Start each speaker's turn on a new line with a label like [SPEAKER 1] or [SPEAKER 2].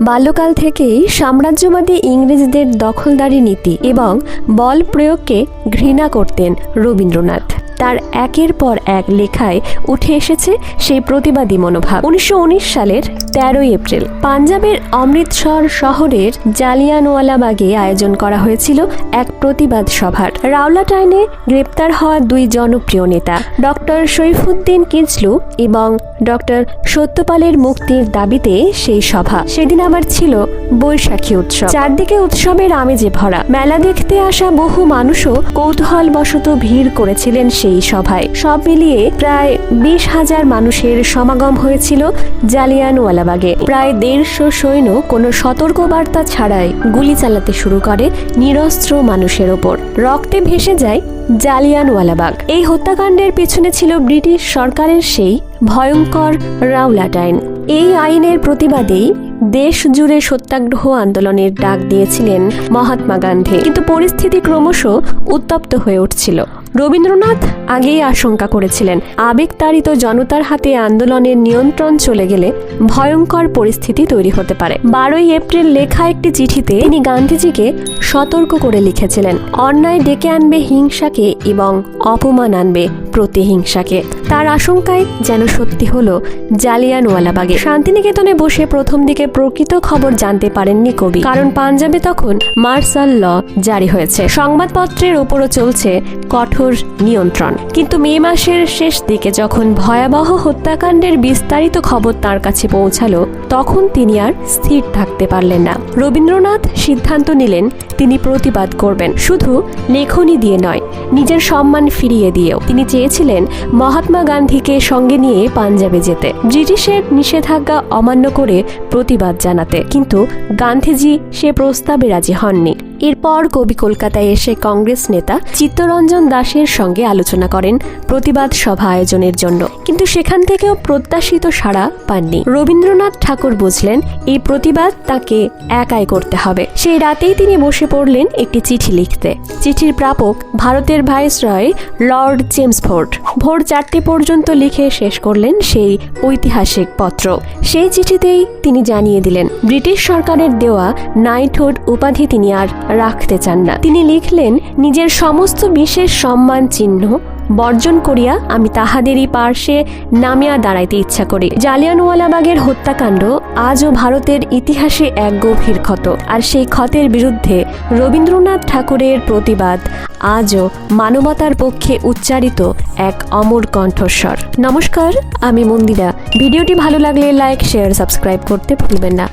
[SPEAKER 1] বাল্যকাল থেকেই সাম্রাজ্যবাদী ইংরেজদের দখলদারি নীতি এবং বল প্রয়োগকে ঘৃণা করতেন রবীন্দ্রনাথ। তার একের পর এক লেখায় উঠে এসেছে সেই প্রতিবাদী মনোভাব। 1919 সালের 13 এপ্রিল পাঞ্জাবের অমৃতসর শহরের জালিয়ানওয়ালাবাগে আয়োজন করা হয়েছিল এক প্রতিবাদ সভার। রাওলাটাইনে গ্রেপ্তার হওয়া দুই জনপ্রিয় নেতা ডক্টর শরীফুদ্দীন কিচলু এবং ডক্টর সত্যপালের মুক্তির দাবিতে সেই সভা। সেদিন আবার ছিল বৈশাখী উৎসব। চারদিকে উৎসবের আমেজে ভরা। মেলা দেখতে আসা বহু মানুষও কৌতূহলবশত ভিড় করেছিলেন সেই সভায়। সব মিলিয়ে প্রায় 20,000 মানুষের সমাগম হয়েছিল জালিয়ানওয়ালাবাগে। প্রায় 150 সৈন্য কোনো সতর্কবার্তা ছাড়াই গুলি চালাতে শুরু করে নিরস্ত্র মানুষের ওপর। রক্তে ভেসে যায় জালিয়ানওয়ালাবাগ। এই হত্যাকাণ্ডের পেছনে ছিল ব্রিটিশ সরকারের সেই ভয়ঙ্কর রাওলাটাইন। এই আইনের প্রতিবাদেই দেশ জুড়ে সত্যাগ্রহ আন্দোলনের ডাক দিয়েছিলেন মহাত্মা গান্ধী। কিন্তু পরিস্থিতি ক্রমশ উত্তপ্ত হয়ে উঠছিল। রবীন্দ্রনাথ আগেই আশঙ্কা করেছিলেন আবেগতাড়িত জনতার হাতে আন্দোলনের নিয়ন্ত্রণ চলে গেলে ভয়ঙ্কর পরিস্থিতি তৈরি হতে পারে। 12 এপ্রিল লেখা একটি চিঠিতে তিনি গান্ধীজিকে সতর্ক করে লিখেছিলেন, অন্যায় ডেকে আনবে হিংসাকে এবং অপমান আনবে প্রতিহিংসাকে। তার আশঙ্কায় যেন সত্যি হলো জালিয়ানওয়ালাবাগে। শান্তিনিকেতনে বসে প্রথম দিকে প্রকৃত খবর জানতে পারেননি কবি, কারণ পাঞ্জাবে তখন মার্শাল ল জারি হয়েছে। সংবাদপত্রের ওপরও চলছে কঠোর নিয়ন্ত্রণ। কিন্তু মে মাসের শেষ দিকে যখন ভয়াবহ হত্যাকাণ্ডের বিস্তারিত খবর তার কাছে পৌঁছালো, তখন তিনি আর স্থির থাকতে পারলেন না। রবীন্দ্রনাথ সিদ্ধান্ত নিলেন তিনি প্রতিবাদ করবেন, শুধু লেখনী দিয়ে নয়, নিজের সম্মান ফিরিয়ে দিয়েও। তিনি চেয়েছিলেন মহাত্মা গান্ধীকে সঙ্গে নিয়ে পাঞ্জাবে যেতে, ব্রিটিশের নিষেধাজ্ঞা অমান্য করে প্রতিবাদ জানাতে। কিন্তু গান্ধীজি সে প্রস্তাবে রাজি হননি। এরপর কবি কলকাতায় এসে কংগ্রেস নেতা চিত্তরঞ্জন দাসের সঙ্গে আলোচনা করেন প্রতিবাদ সভা আয়োজনের জন্য, কিন্তু সেখান থেকেও প্রত্যাশিত সাড়া পাননি। রবীন্দ্রনাথ ঠাকুর বুঝলেন এই প্রতিবাদ তাকে একাই করতে হবে। সেই রাতেই তিনি বসে পড়লেন একটি চিঠি লিখতে। চিঠির প্রাপক ভারতের ভাইসরয় লর্ড চেমসফোর্ড। ভোর 4টে পর্যন্ত লিখে শেষ করলেন সেই ঐতিহাসিক পত্র। সেই চিঠিতেই তিনি জানিয়ে দিলেন ব্রিটিশ সরকারের দেওয়া নাইটহুড উপাধি তিনি আর রাখতে চান না। তিনি লিখলেন, নিজের সমস্ত বিশেষ সম্মান চিহ্ন বর্জন করিয়া আমি তাহাদেরই পার্শ্বে নামিয়া দাঁড়াইতে ইচ্ছা করি। জালিয়ানওয়ালাবাগের হত্যাকাণ্ড আজও ভারতের ইতিহাসে এক গভীর ক্ষত, আর সেই ক্ষতের বিরুদ্ধে রবীন্দ্রনাথ ঠাকুরের প্রতিবাদ আজও মানবতার পক্ষে উচ্চারিত এক অমর কণ্ঠস্বর। নমস্কার, আমি মন্দিরা। ভিডিওটি ভালো লাগলে লাইক, শেয়ার, সাবস্ক্রাইব করতে ভুলবেন না।